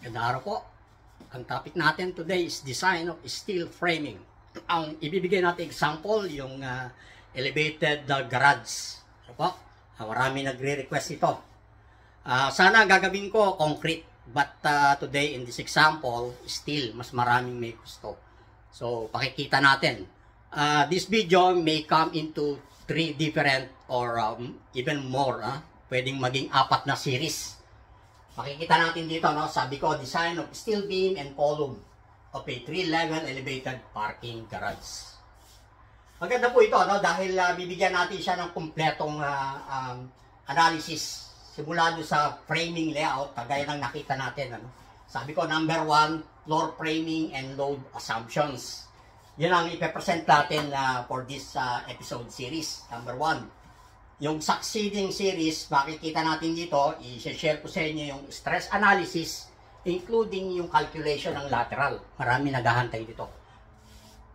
Magandang araw po. Ang topic natin today is design of steel framing. Ang ibibigay natin example, yung elevated garage. Ano po? Marami nagre-request ito. Sana gagawin ko concrete, but today in this example, steel, mas maraming may gusto. So, pakikita natin. This video may come into 3 different or even more. Pwedeng maging 4 na series. Makikita natin dito, no? Sabi ko, design of steel beam and column of a 3-level elevated parking garage. Maganda po ito, no? Dahil bibigyan natin siya ng kumpletong analysis simula doon sa framing layout, kagaya ng nakita natin. Ano? Sabi ko, number 1, floor framing and load assumptions. Yan ang ipepresent natin for this episode series. Number 1. Yung succeeding series, makikita natin dito, i-share ko sa inyo yung stress analysis, including yung calculation ng lateral. Marami naghahantay dito.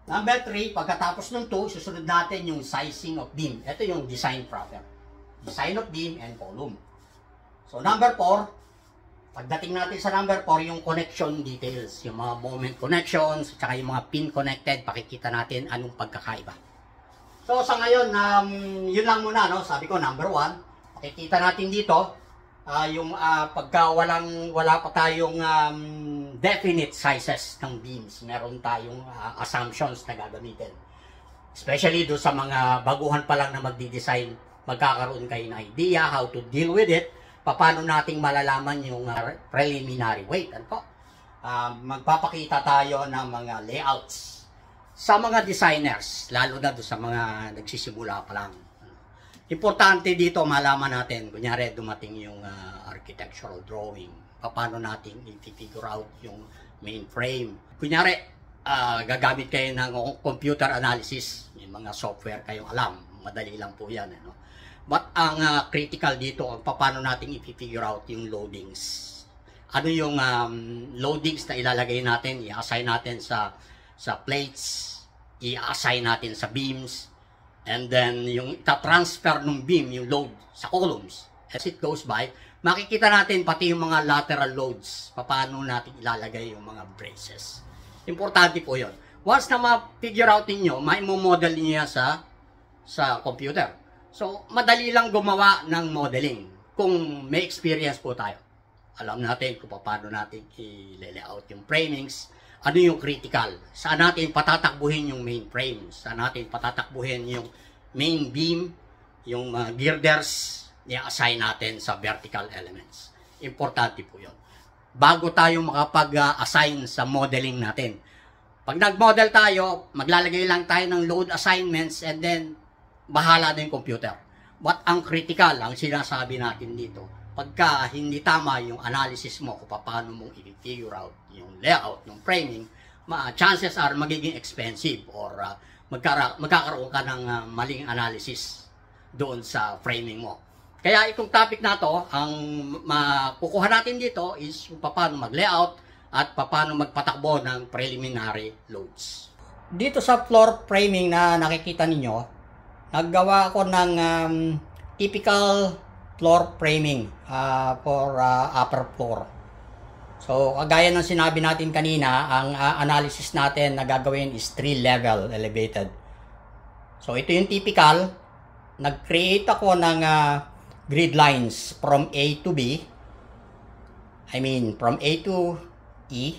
Number 3, pagkatapos ng 2, susunod natin yung sizing of beam. Ito yung design problem. Design of beam and column. So, number 4, pagdating natin sa number 4, yung connection details. Yung mga moment connections, saka yung mga pin connected, pakikita natin anong pagkakaiba. So, sa ngayon, yun lang muna, no? Sabi ko, number 1, makikita natin dito, yung pagka wala pa tayong definite sizes ng beams, meron tayong assumptions na gagamitin. Especially do sa mga baguhan pa lang na magdi-design, magkakaroon kayo ng idea how to deal with it, paano nating malalaman yung preliminary weight. Ano? Magpapakita tayo ng mga layouts. Sa mga designers, lalo na doon sa mga nagsisimula pa lang. Importante dito malaman natin, kunyari dumating yung architectural drawing, paano natin i-figure out yung main frame. Kunyari, gagamit kayo ng computer analysis, yung mga software kayong alam, madali lang po yan. Ano? But ang critical dito, paano natin i-figure out yung loadings. Ano yung loadings na ilalagay natin, i-assign natin sa plates, i-assign natin sa beams, and then yung ita-transfer ng beam, yung load sa columns. As it goes by, makikita natin pati yung mga lateral loads, paano natin ilalagay yung mga braces. Importante po yun. Once na ma-figure out ninyo, ma-model niyo yan sa computer. So, madali lang gumawa ng modeling kung may experience po tayo. Alam natin kung paano natin i-layout yung framings, ano yung critical, saan natin patatakbuhin yung main frame, saan natin patatakbuhin yung main beam, yung girders, i-assign natin sa vertical elements. Importante po yun. Bago tayo makapag-assign sa modeling natin. Pag nag-model tayo, maglalagay lang tayo ng load assignments and then bahala na yung computer. But ang critical, ang sinasabi natin dito, pagka hindi tama yung analysis mo kung paano mong i-figure out yung layout ng framing, chances are magiging expensive or magkakaroon ka ng maling analysis doon sa framing mo. Kaya itong topic na to, ang makukuha natin dito is yung paano mag-layout at paano magpatakbo ng preliminary loads. Dito sa floor framing na nakikita ninyo, naggawa ako ng typical floor framing for upper floor. So, kagaya ng sinabi natin kanina, ang analysis natin na gagawin is 3-level elevated. So, ito yung typical. Nag-create ako ng grid lines from A to B. I mean, from A to E.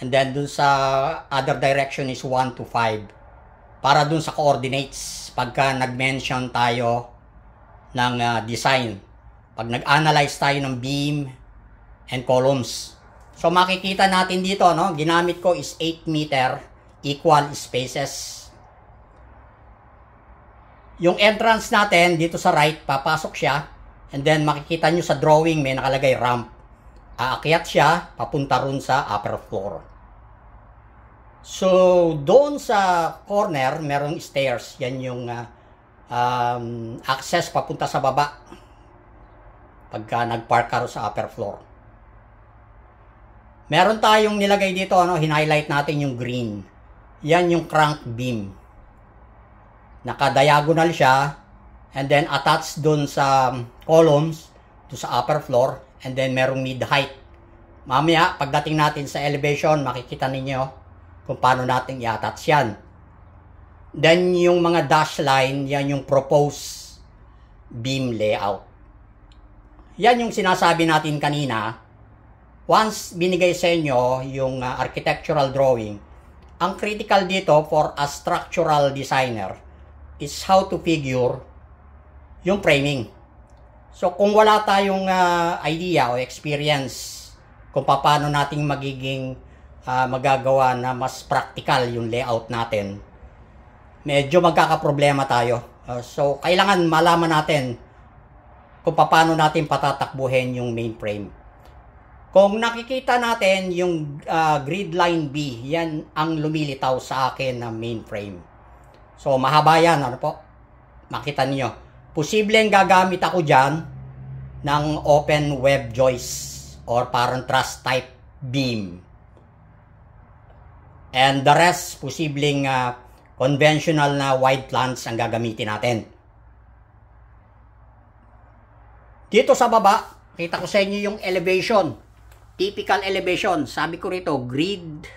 And then, dun sa other direction is 1 to 5. Para dun sa coordinates, pagka nag-mention tayo ng design. Pag nag-analyze tayo ng beam and columns. So, makikita natin dito, no? Ginamit ko is 8 meter equal spaces. Yung entrance natin, dito sa right, papasok siya. And then, makikita nyo sa drawing, may nakalagay ramp. Aakyat siya, papunta ron sa upper floor. So, doon sa corner, merong stairs. Yan yung access papunta sa baba. Pagka nag-park ka sa upper floor. Meron tayong nilagay dito, hin-highlight natin yung green. Yan yung crank beam. Naka-diagonal siya, and then attached dun sa columns, to sa upper floor, and then merong mid-height Mamaya, pagdating natin sa elevation, makikita ninyo kung paano natin i-attach yan. Then, yung mga dash line, yan yung proposed beam layout. Yan yung sinasabi natin kanina. Once binigay sa inyo yung architectural drawing, ang critical dito for a structural designer is how to figure yung framing. So, kung wala tayong idea o experience kung paano nating magiging magagawa na mas practical yung layout natin, medyo magkakaproblema tayo. So, kailangan malaman natin kung paano natin patatakbuhin yung main frame. Kung nakikita natin yung grid line B, yan ang lumilitaw sa akin na main frame. So, mahaba yan, ano po? Makita niyo. Posibleng gagamit ako dyan ng open web joist or parang truss type beam. And the rest, posibleng conventional na wide plans ang gagamitin natin. Dito sa baba, kita ko sa inyo yung elevation. Typical elevation. Sabi ko rito, grid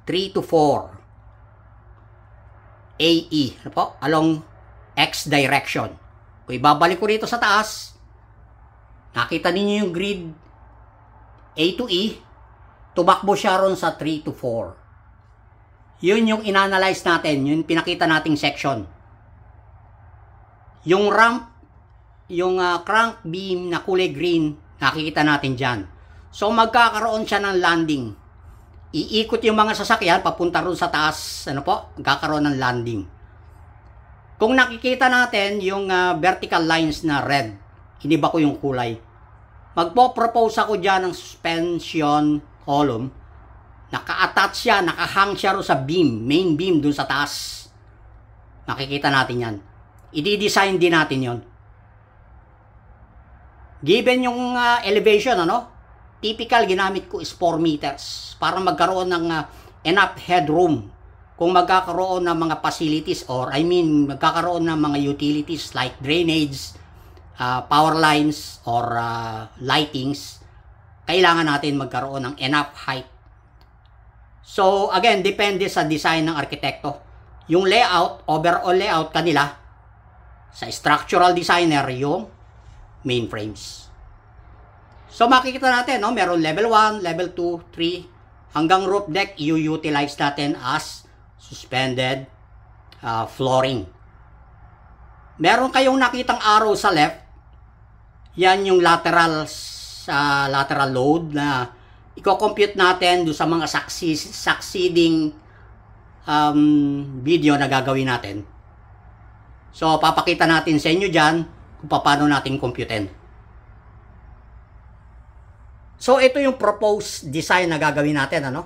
3 to 4. AE. Ano po? Along X direction. Kung ibabalik ko rito sa taas, nakita ninyo yung grid A to E, tumakbo siya ron sa 3 to 4. Yun yung inanalyze natin, yung pinakita nating section. Yung ramp, yung crank beam na kulay green, nakikita natin dyan. So, magkakaroon siya ng landing. Iikot yung mga sasakyan, papunta ron sa taas, ano po, magkakaroon ng landing. Kung nakikita natin yung vertical lines na red, iniba ko yung kulay. Magpo-propose ako dyan ng suspension column. Naka-attach siya, nakahang siya ro sa beam, main beam dun sa taas. Nakikita natin yan. I-design din natin yon. Given yung elevation, ano? Typical ginamit ko is 4 meters para magkaroon ng enough headroom kung magkakaroon ng mga facilities or magkakaroon ng mga utilities like drainage, power lines or lightings, kailangan natin magkaroon ng enough height. So again, depende sa design ng arkitekto. Yung layout, overall layout kanila, sa structural designer yung main frames. So makikita natin, no, meron level 1, level 2, 3, hanggang roof deck, i-utilize natin as suspended flooring. Meron kayong nakitang arrow sa left, yan yung lateral load na i-compute natin do sa mga succeeding video na gagawin natin. So papakita natin sa inyo dyan kung paano natin computein. So, ito yung proposed design na gagawin natin, ano?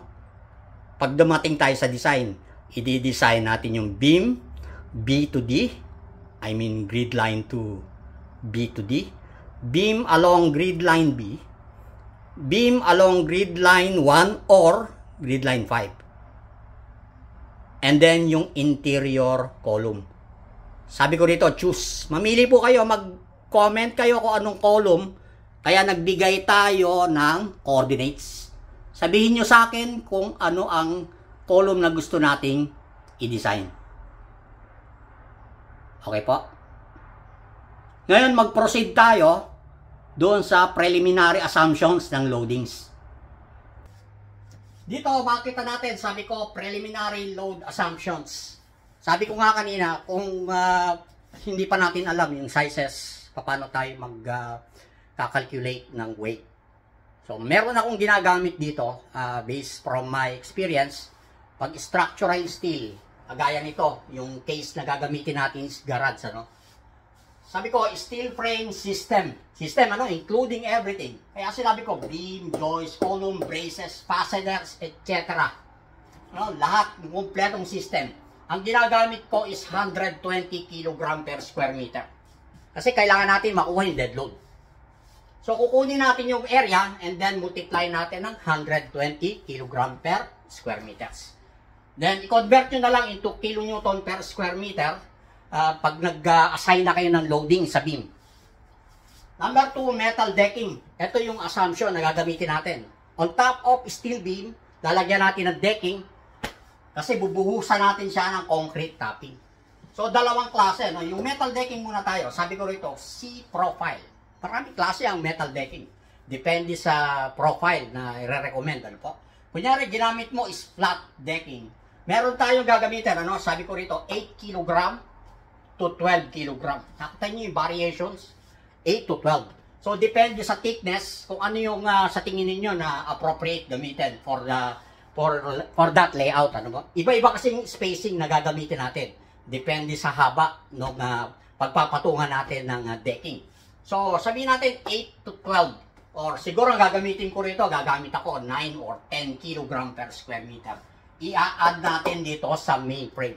Pag dumating tayo sa design, i-design natin yung beam B to D, grid line to B to D, beam along grid line B, beam along grid line 1 or grid line 5. And then, yung interior column. Sabi ko dito, choose. Mamili po kayo, mag-comment kayo kung anong column. Kaya nagbigay tayo ng coordinates. Sabihin nyo sa akin kung ano ang column na gusto nating i-design. Okay po? Ngayon, mag-proceed tayo doon sa preliminary assumptions ng loadings. Dito, makita natin, sabi ko, preliminary load assumptions. Sabi ko nga kanina, kung hindi pa natin alam yung sizes, paano tayo kakalculate ng weight. So, meron akong ginagamit dito based from my experience. Pag structural steel, gaya nito, yung case na gagamitin natin is garage, ano? Sabi ko, steel frame system. System, ano? Including everything. Kaya sinabi ko, beam, joist, column, braces, fasteners, etc. Ano? Lahat, ng kompletong system. Ang ginagamit ko is 120 kg per square meter. Kasi kailangan natin makuha yung dead load. So, kukunin natin yung area and then multiply natin ng 120 kg per square meters. Then, i-convert nyo na lang into kilonewton per square meter pag nag-assign na kayo ng loading sa beam. Number 2, metal decking. Ito yung assumption na gagamitin natin. On top of steel beam, lalagyan natin ng decking kasi bubuhusan natin siya ng concrete topping. So, dalawang klase. No? Yung metal decking muna tayo. Sabi ko rito, C-profile. Maraming klase ang metal decking. Depende sa profile na i-recommend. Ano po? Kunyari, ginamit mo is flat decking. Meron tayong gagamitin. Ano? Sabi ko rito, 8 kg to 12 kg. Nakita niyo yung variations? 8 to 12. So, depende sa thickness kung ano yung sa tingin niyo na appropriate gamitin for that layout. Ano ba? Iba-iba kasing spacing na gagamitin natin. Depende sa haba ng pagpapatungan natin ng decking. So, sabihin natin 8 to 12. Or siguro ang gagamitin ko rito, gagamit ako 9 or 10 kg per square meter. I-add natin dito sa main frame.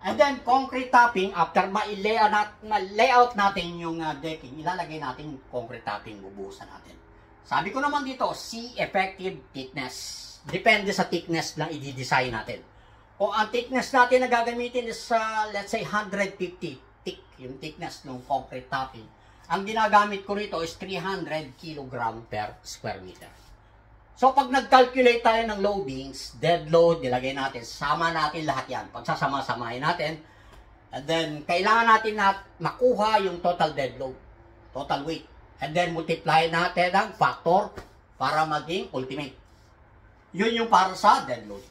And then, concrete topping, after ma-layout natin yung decking, ilalagay natin yung concrete topping, bubuhusan natin. Sabi ko naman dito, C effective thickness. Depende sa thickness na i-design natin. Kung ang thickness natin na gagamitin is, let's say, 150 thick, yung thickness ng concrete topping. Ang ginagamit ko rito is 300 kg per square meter. So, pag nag-calculate tayo ng loadings, dead load, nilagay natin, sama natin lahat yan. Pagsasama-samahin natin, and then, kailangan natin na makuha yung total dead load, total weight. And then, multiply natin ang factor para maging ultimate. Yun yung para sa dead load.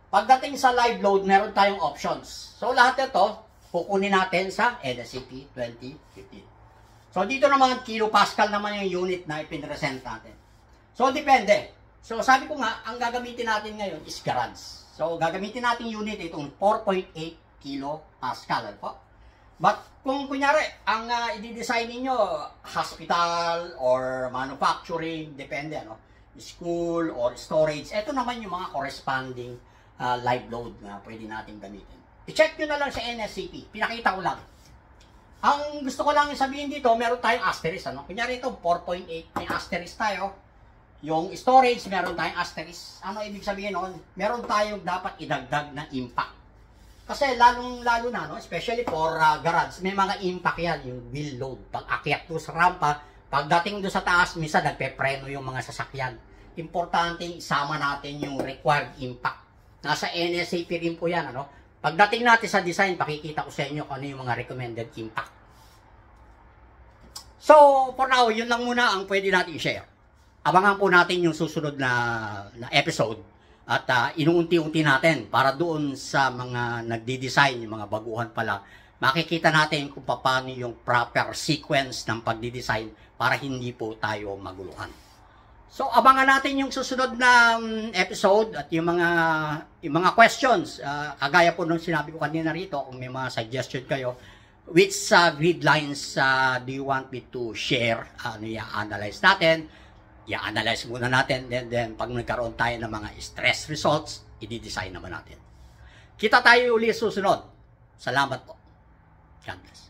Pagdating sa live load, meron tayong options. So, lahat ito, kukunin natin sa NSCP 2015. So, dito naman, kilopascal naman yung unit na ipinresent natin. So, depende. So, sabi ko nga, ang gagamitin natin ngayon is garage. So, gagamitin natin unit itong 4.8 kilopascal. Ano? But, kung kunyari, ang i-design ninyo, hospital or manufacturing, depende, ano? School or storage, ito naman yung mga corresponding live load na pwede natin gamitin. I-check nyo na lang sa NSCP. Pinakita ko lang. Ang gusto ko lang sabihin dito, meron tayong asterisk. Ano? Kunyari ito, 4.8. May asterisk tayo. Yung storage, meron tayong asterisk. Ano ibig sabihin noon? Meron tayong dapat idagdag na impact. Kasi lalong-lalo na, no? Especially for garage, may mga impact yan. Yung wheel load. Pag akyat doon sa rampa, pagdating doon sa taas, minsan nagpe-preno yung mga sasakyan. Importante isama natin yung required impact. Nasa NSCP rin po yan, ano? Pagdating natin sa design, pakikita ko sa inyo kung ano yung mga recommended impact. So, for now, yun lang muna ang pwede natin i-share. Abangan po natin yung susunod na episode at inuunti-unti natin para doon sa mga nagdi-design, yung mga baguhan pala, makikita natin kung paano yung proper sequence ng pagdi-design para hindi po tayo maguluhan. So, abangan natin yung susunod na episode at yung mga questions. Kagaya po nung sinabi ko kanina rito, kung may mga suggestion kayo, which grid lines do you want me to share? Ano i-analyze natin? I-analyze muna natin. Then pag nagkaroon tayo ng mga stress results, i-design naman natin. Kita tayo uli susunod. Salamat po. God bless.